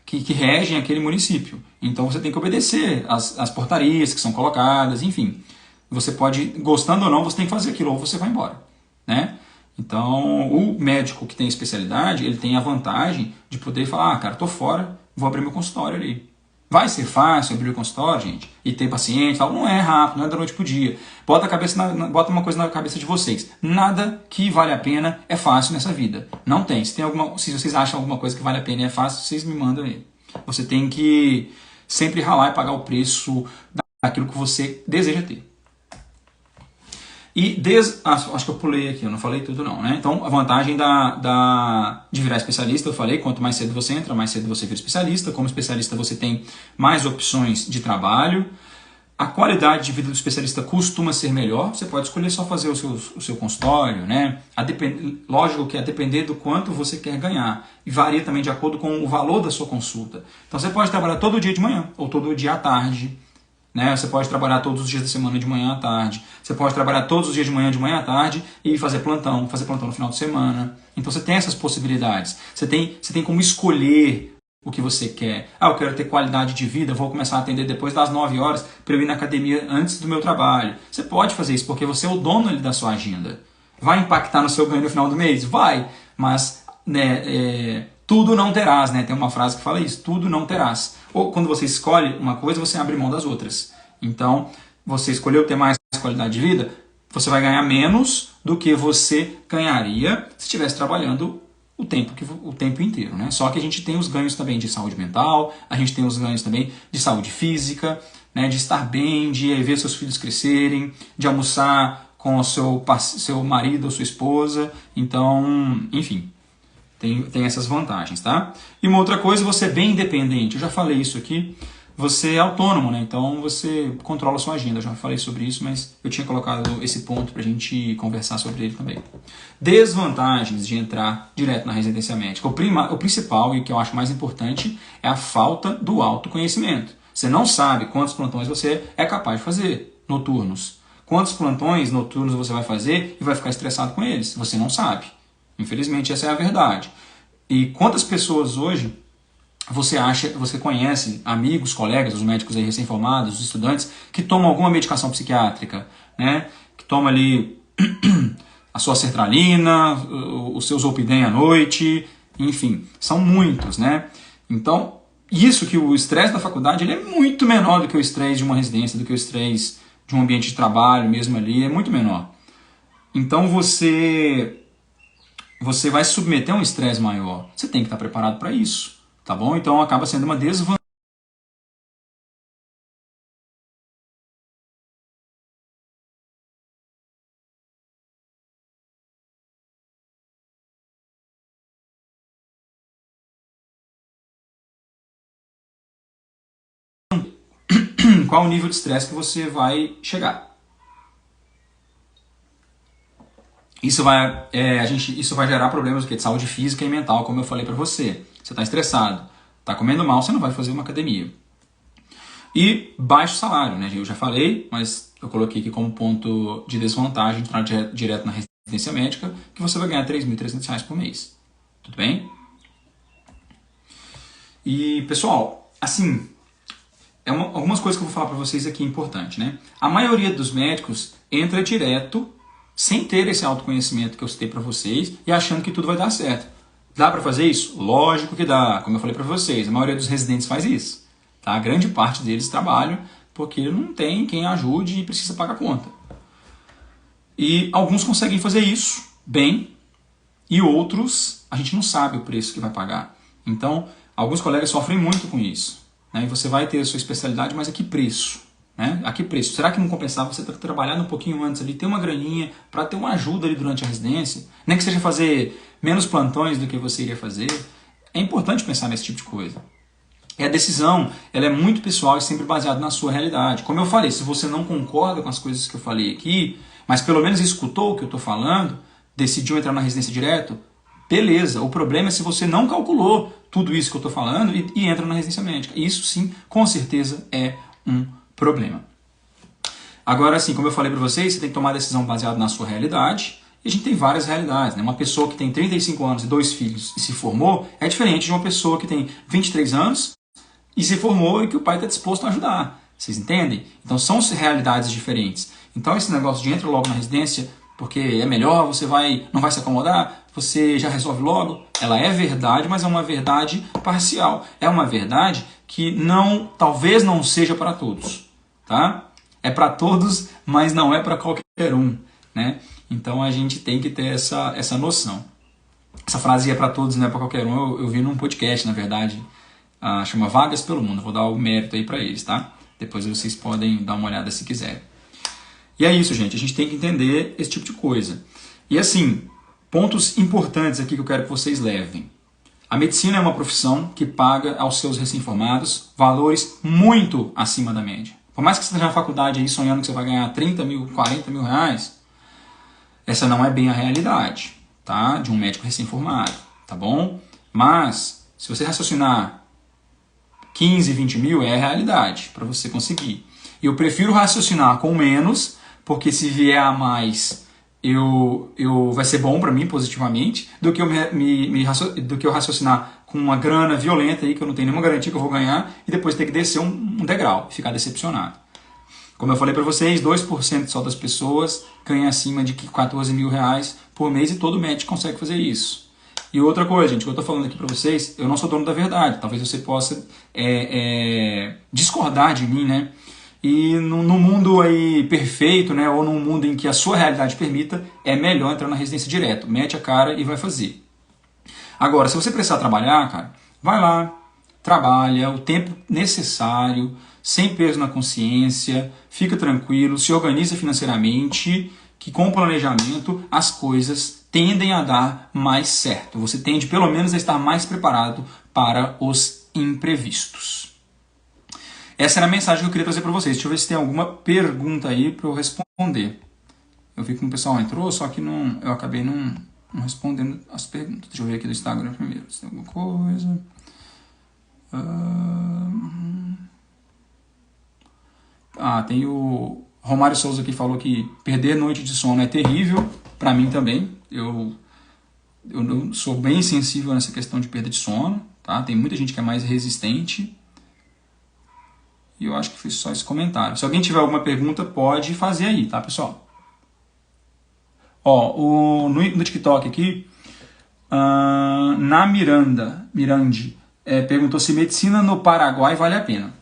Que regem aquele município. Então você tem que obedecer as portarias que são colocadas, enfim. Você pode, gostando ou não, você tem que fazer aquilo, ou você vai embora, né? Então, o médico que tem especialidade, ele tem a vantagem de poder falar, cara, tô fora, vou abrir meu consultório ali. Vai ser fácil abrir o consultório, gente, e ter paciente, tal. Não é rápido, não é da noite pro dia. Bota uma coisa na cabeça de vocês. Nada que vale a pena é fácil nessa vida. Não tem. Se vocês acham alguma coisa que vale a pena e é fácil, vocês me mandam aí. Você tem que sempre ralar e pagar o preço daquilo que você deseja ter. E acho que eu pulei aqui, eu não falei tudo não, né? Então, a vantagem de virar especialista, eu falei, quanto mais cedo você entra, mais cedo você vira especialista. Como especialista você tem mais opções de trabalho. A qualidade de vida do especialista costuma ser melhor. Você pode escolher só fazer o seu consultório, né? Lógico que a depender do quanto você quer ganhar. E varia também de acordo com o valor da sua consulta. Então, você pode trabalhar todo dia de manhã, ou todo dia à tarde. Né? Você pode trabalhar todos os dias da semana de manhã à tarde. Você pode trabalhar todos os dias de manhã à tarde e fazer plantão no final de semana. Então você tem essas possibilidades. Você tem como escolher o que você quer. Eu quero ter qualidade de vida, vou começar a atender depois das 9 horas para eu ir na academia antes do meu trabalho. Você pode fazer isso porque você é o dono ali da sua agenda. Vai impactar no seu ganho no final do mês? Vai, mas tudo não terás, né? Tem uma frase que fala isso, tudo não terás. Ou quando você escolhe uma coisa, você abre mão das outras. Então, você escolheu ter mais qualidade de vida, você vai ganhar menos do que você ganharia se estivesse trabalhando o tempo inteiro, né? Só que a gente tem os ganhos também de saúde mental, a gente tem os ganhos também de saúde física, né? De estar bem, de ver seus filhos crescerem, de almoçar com o seu marido ou sua esposa. Então, enfim, tem essas vantagens, tá? E uma outra coisa, você é bem independente. Eu já falei isso aqui. Você é autônomo, né? Então você controla a sua agenda. Eu já falei sobre isso, mas eu tinha colocado esse ponto pra gente conversar sobre ele também. Desvantagens de entrar direto na residência médica. O principal, e o que eu acho mais importante, é a falta do autoconhecimento. Você não sabe quantos plantões você é capaz de fazer noturnos. Quantos plantões noturnos você vai fazer e vai ficar estressado com eles. Você não sabe. Infelizmente, essa é a verdade. E quantas pessoas hoje você conhece, amigos, colegas, os médicos aí recém-formados, os estudantes, que tomam alguma medicação psiquiátrica, né? Que toma ali a sua sertralina, os seus Zolpidem à noite, enfim, são muitos, né? Então, isso que o estresse da faculdade ele é muito menor do que o estresse de uma residência, do que o estresse de um ambiente de trabalho mesmo ali, é muito menor. Então você vai se submeter a um estresse maior. Você tem que estar preparado para isso, tá bom? Então acaba sendo uma desvantagem. Qual o nível de estresse que você vai chegar. Isso vai gerar problemas de saúde física e mental, como eu falei para você. Você está estressado, está comendo mal, você não vai fazer uma academia. E baixo salário, né? Eu já falei, mas eu coloquei aqui como ponto de desvantagem entrar direto na residência médica, que você vai ganhar R$3.300 por mês. Tudo bem? E, pessoal, assim, algumas coisas que eu vou falar para vocês aqui é importante, né? A maioria dos médicos entra direto sem ter esse autoconhecimento que eu citei para vocês e achando que tudo vai dar certo. Dá para fazer isso? Lógico que dá. Como eu falei para vocês, a maioria dos residentes faz isso. Tá? A grande parte deles trabalham porque não tem quem ajude e precisa pagar a conta. E alguns conseguem fazer isso bem e outros a gente não sabe o preço que vai pagar. Então, alguns colegas sofrem muito com isso. Né? E você vai ter a sua especialidade, mas a que preço? Né? A que preço? Será que não compensava você trabalhar um pouquinho antes ali, ter uma graninha para ter uma ajuda ali durante a residência? Nem que seja fazer menos plantões do que você iria fazer. É importante pensar nesse tipo de coisa. E a decisão, ela é muito pessoal e sempre baseada na sua realidade. Como eu falei, se você não concorda com as coisas que eu falei aqui, mas pelo menos escutou o que eu estou falando, decidiu entrar na residência direto, beleza. O problema é se você não calculou tudo isso que eu estou falando e entra na residência médica. Isso sim, com certeza é um problema. Agora, assim, como eu falei para vocês, você tem que tomar a decisão baseada na sua realidade. E a gente tem várias realidades. Né? Uma pessoa que tem 35 anos e 2 filhos e se formou é diferente de uma pessoa que tem 23 anos e se formou e que o pai está disposto a ajudar. Vocês entendem? Então são realidades diferentes. Então esse negócio de entra logo na residência porque é melhor, você não vai se acomodar, você já resolve logo. Ela é verdade, mas é uma verdade parcial. É uma verdade que talvez não seja para todos. Tá? É para todos, mas não é para qualquer um. Né? Então a gente tem que ter essa noção. Essa frase é para todos, não é para qualquer um. Eu vi num podcast, na verdade, chama Vagas pelo Mundo. Vou dar o mérito aí para eles, tá? Depois vocês podem dar uma olhada se quiserem. E é isso, gente. A gente tem que entender esse tipo de coisa. E assim, pontos importantes aqui que eu quero que vocês levem. A medicina é uma profissão que paga aos seus recém-formados valores muito acima da média. Por mais que você esteja na faculdade aí sonhando que você vai ganhar 30 mil, 40 mil reais, essa não é bem a realidade, tá? De um médico recém-formado, tá bom? Mas, se você raciocinar 15, 20 mil, é a realidade para você conseguir. E eu prefiro raciocinar com menos, porque se vier a mais, vai ser bom para mim positivamente, do que eu raciocinar com uma grana violenta aí, que eu não tenho nenhuma garantia que eu vou ganhar, e depois ter que descer um degrau e ficar decepcionado. Como eu falei para vocês, 2% só das pessoas ganham acima de 14 mil reais por mês e todo médico consegue fazer isso. E outra coisa, gente, que eu estou falando aqui para vocês, eu não sou dono da verdade. Talvez você possa discordar de mim, né? E no mundo aí perfeito, né, ou num mundo em que a sua realidade permita, é melhor entrar na residência direto. Mete a cara e vai fazer. Agora, se você precisar trabalhar, cara, vai lá, trabalha o tempo necessário, sem peso na consciência, fica tranquilo, se organiza financeiramente, que com planejamento as coisas tendem a dar mais certo. Você tende pelo menos a estar mais preparado para os imprevistos. Essa era a mensagem que eu queria trazer para vocês. Deixa eu ver se tem alguma pergunta aí para eu responder. Eu vi que o pessoal entrou, só que eu acabei não respondendo as perguntas. Deixa eu ver aqui do Instagram primeiro, se tem alguma coisa. Tem o Romário Souza que falou que perder noite de sono é terrível. Para mim também. Eu sou bem sensível nessa questão de perda de sono. Tá? Tem muita gente que é mais resistente. E eu acho que fiz só esse comentário. Se alguém tiver alguma pergunta, pode fazer aí, tá, pessoal? No TikTok aqui, na Mirande, perguntou se medicina no Paraguai vale a pena.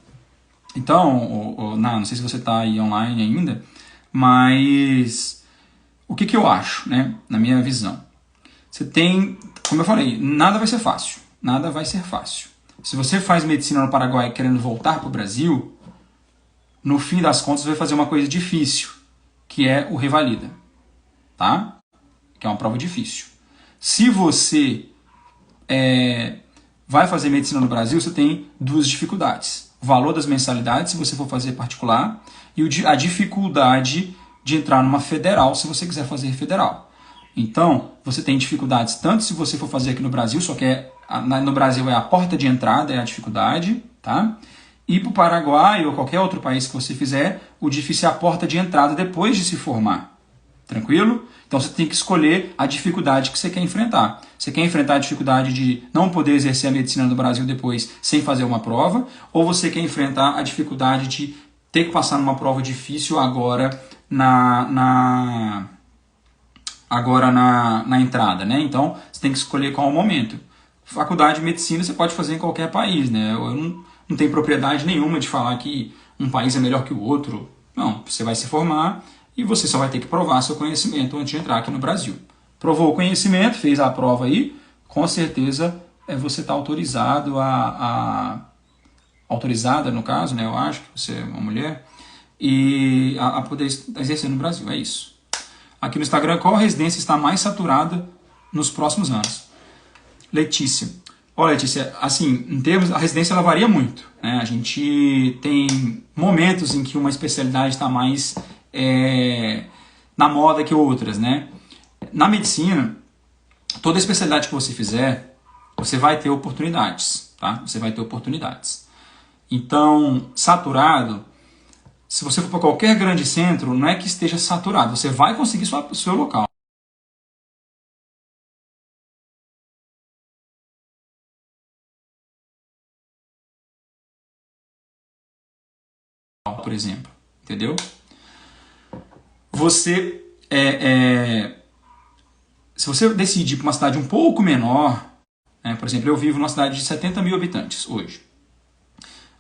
Então, não sei se você está aí online ainda, mas O que eu acho, né, na minha visão? Você tem, como eu falei, nada vai ser fácil. Nada vai ser fácil. Se você faz medicina no Paraguai querendo voltar para o Brasil, no fim das contas vai fazer uma coisa difícil, que é o revalida, tá? Que é uma prova difícil. Se você vai fazer medicina no Brasil, você tem duas dificuldades. O valor das mensalidades, se você for fazer particular, e a dificuldade de entrar numa federal, se você quiser fazer federal. Então, você tem dificuldades tanto se você for fazer aqui no Brasil, só que no Brasil é a porta de entrada, é a dificuldade, tá? E para o Paraguai ou qualquer outro país que você fizer, o difícil é a porta de entrada depois de se formar. Tranquilo? Então você tem que escolher a dificuldade que você quer enfrentar. Você quer enfrentar a dificuldade de não poder exercer a medicina no Brasil depois sem fazer uma prova, ou você quer enfrentar a dificuldade de ter que passar numa prova difícil agora na entrada, né? Então você tem que escolher qual é o momento. Faculdade de medicina você pode fazer em qualquer país, né? Eu não tenho propriedade nenhuma de falar que um país é melhor que o outro. Não, você vai se formar e você só vai ter que provar seu conhecimento antes de entrar aqui no Brasil. Provou o conhecimento, fez a prova aí, com certeza você está autorizado autorizada, no caso, né? Eu acho que você é uma mulher, e a poder exercer no Brasil, é isso. Aqui no Instagram, qual residência está mais saturada nos próximos anos? Letícia. Olha, Letícia, assim, em termos, a residência ela varia muito, né? A gente tem momentos em que uma especialidade está mais na moda que outras, né? Na medicina, toda especialidade que você fizer, você vai ter oportunidades, tá? Você vai ter oportunidades. Então, saturado, se você for para qualquer grande centro, não é que esteja saturado, você vai conseguir seu local. Por exemplo, entendeu? Você, se você decidir para uma cidade um pouco menor, né, por exemplo, eu vivo numa cidade de 70 mil habitantes hoje.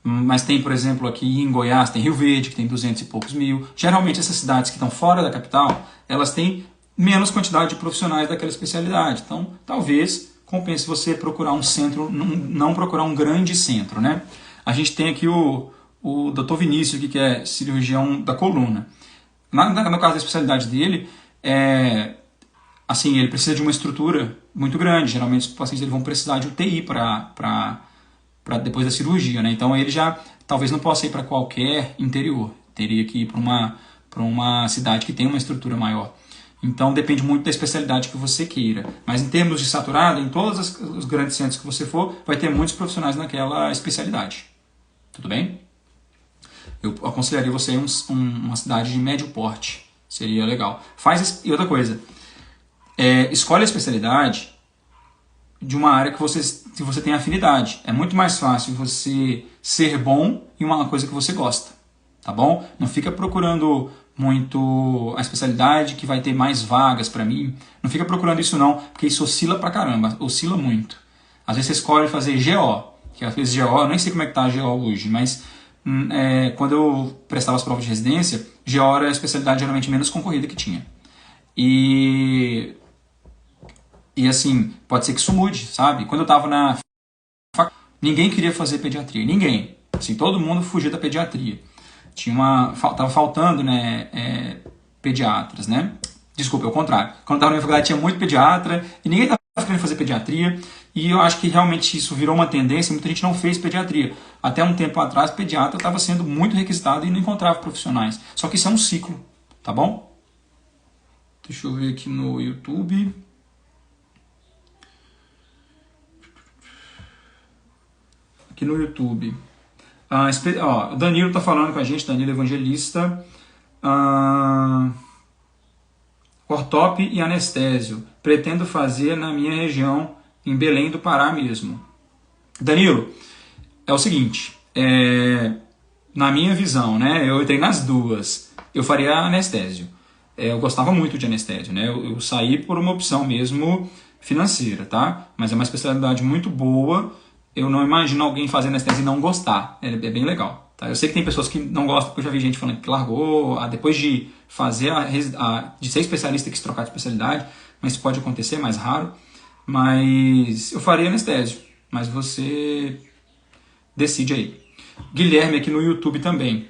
Mas tem, por exemplo, aqui em Goiás, tem Rio Verde, que tem 200 e poucos mil. Geralmente essas cidades que estão fora da capital, elas têm menos quantidade de profissionais daquela especialidade. Então, talvez compense você procurar um centro, não procurar um grande centro, né? A gente tem aqui o Dr. Vinícius, que é cirurgião da coluna. No caso da especialidade dele, assim, ele precisa de uma estrutura muito grande. Geralmente os pacientes vão precisar de UTI para depois da cirurgia, né? Então ele já talvez não possa ir para qualquer interior. Teria que ir para uma cidade que tem uma estrutura maior. Então depende muito da especialidade que você queira. Mas em termos de saturado, em todos os grandes centros que você for, vai ter muitos profissionais naquela especialidade. Tudo bem? Eu aconselharia você uma cidade de médio porte. Seria legal. E outra coisa, escolhe a especialidade de uma área que você tem afinidade. É muito mais fácil você ser bom em uma coisa que você gosta. Tá bom? Não fica procurando muito a especialidade que vai ter mais vagas para mim. Não fica procurando isso não, porque isso oscila pra caramba. Oscila muito. Às vezes você escolhe fazer GO, que às vezes GO, eu nem sei como é que tá a GO hoje, mas quando eu prestava as provas de residência, GO era a especialidade geralmente menos concorrida que tinha. E assim, pode ser que isso mude, sabe? Quando eu estava na faculdade, ninguém queria fazer pediatria, ninguém. Assim, todo mundo fugia da pediatria. Tava faltando, né, pediatras, né? Desculpa, é o contrário. Quando eu estava na minha faculdade tinha muito pediatra e ninguém estava querendo fazer pediatria. E eu acho que realmente isso virou uma tendência, muita gente não fez pediatria. Até um tempo atrás, pediatra estava sendo muito requisitado e não encontrava profissionais. Só que isso é um ciclo, tá bom? Deixa eu ver aqui no YouTube. Aqui no YouTube. O Danilo está falando com a gente, Danilo Evangelista. Ortop e anestésio. Pretendo fazer na minha região, em Belém do Pará mesmo. Danilo, é o seguinte, na minha visão, né, eu entrei nas duas. Eu faria anestésio. Eu gostava muito de anestésio, né? Eu saí por uma opção mesmo financeira, tá? Mas é uma especialidade muito boa. Eu não imagino alguém fazer anestesia e não gostar. É bem legal. Tá? Eu sei que tem pessoas que não gostam, porque eu já vi gente falando que largou, depois de fazer de ser especialista quis trocar de especialidade, mas isso pode acontecer, mais raro. Mas eu faria anestésio, mas você decide aí. Guilherme aqui no YouTube também.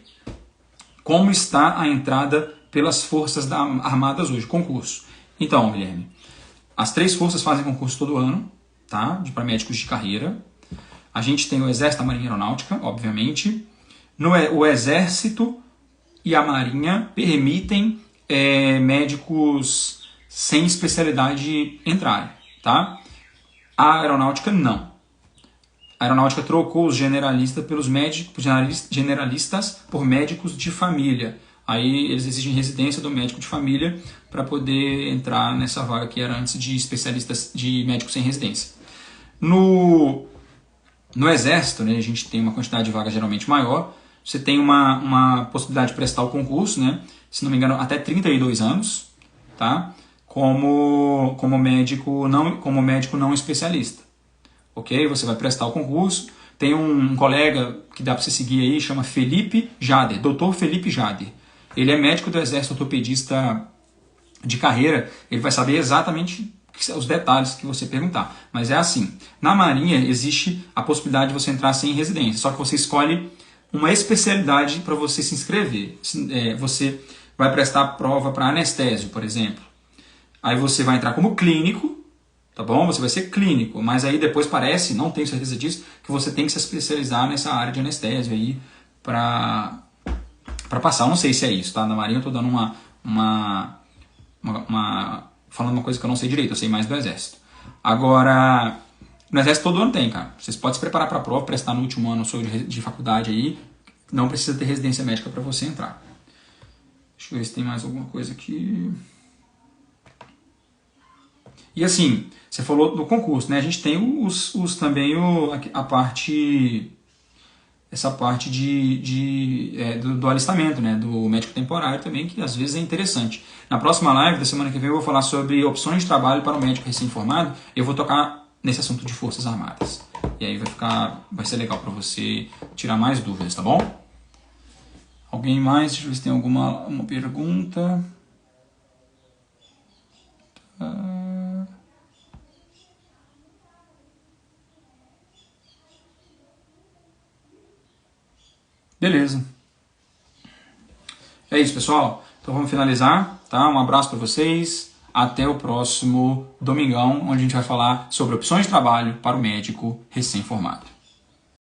Como está a entrada pelas Forças Armadas hoje? Concurso. Então, Guilherme, as 3 forças fazem concurso todo ano, tá? Para médicos de carreira. A gente tem o Exército, a Marinha Aeronáutica, obviamente. O Exército e a Marinha permitem médicos sem especialidade entrarem, tá? A Aeronáutica não. A Aeronáutica trocou os generalistas generalistas por médicos de família. Aí eles exigem residência do médico de família para poder entrar nessa vaga que era antes de especialistas de médicos sem residência. No Exército, né, a gente tem uma quantidade de vagas geralmente maior. Você tem uma possibilidade de prestar o concurso, né, se não me engano, até 32 anos, tá? Como médico não especialista. Ok? Você vai prestar o concurso. Tem um colega que dá para você seguir aí, chama Felipe Jader, Dr. Felipe Jader. Ele é médico do Exército, ortopedista de carreira. Ele vai saber exatamente os detalhes que você perguntar. Mas é assim, na Marinha existe a possibilidade de você entrar sem residência, só que você escolhe uma especialidade para você se inscrever. Você vai prestar prova para anestésio, por exemplo. Aí você vai entrar como clínico, tá bom? Você vai ser clínico, mas aí depois parece, não tenho certeza disso, que você tem que se especializar nessa área de anestésio aí para passar. Eu não sei se é isso, tá? Na Marinha eu tô dando falando uma coisa que eu não sei direito, eu sei mais do Exército. Agora, no Exército todo ano tem, cara. Vocês podem se preparar para a prova, prestar no último ano de faculdade aí. Não precisa ter residência médica para você entrar. Deixa eu ver se tem mais alguma coisa aqui. E assim, você falou do concurso, né? A gente tem também a parte... essa parte do alistamento, né? Do médico temporário também, que às vezes é interessante. Na próxima live da semana que vem eu vou falar sobre opções de trabalho para o médico recém-formado. Eu vou tocar nesse assunto de Forças Armadas. E aí vai ser legal para você tirar mais dúvidas, tá bom? Alguém mais? Deixa eu ver se tem uma pergunta. Beleza. É isso, pessoal. Então vamos finalizar, tá? Um abraço para vocês. Até o próximo domingão, onde a gente vai falar sobre opções de trabalho para o médico recém-formado.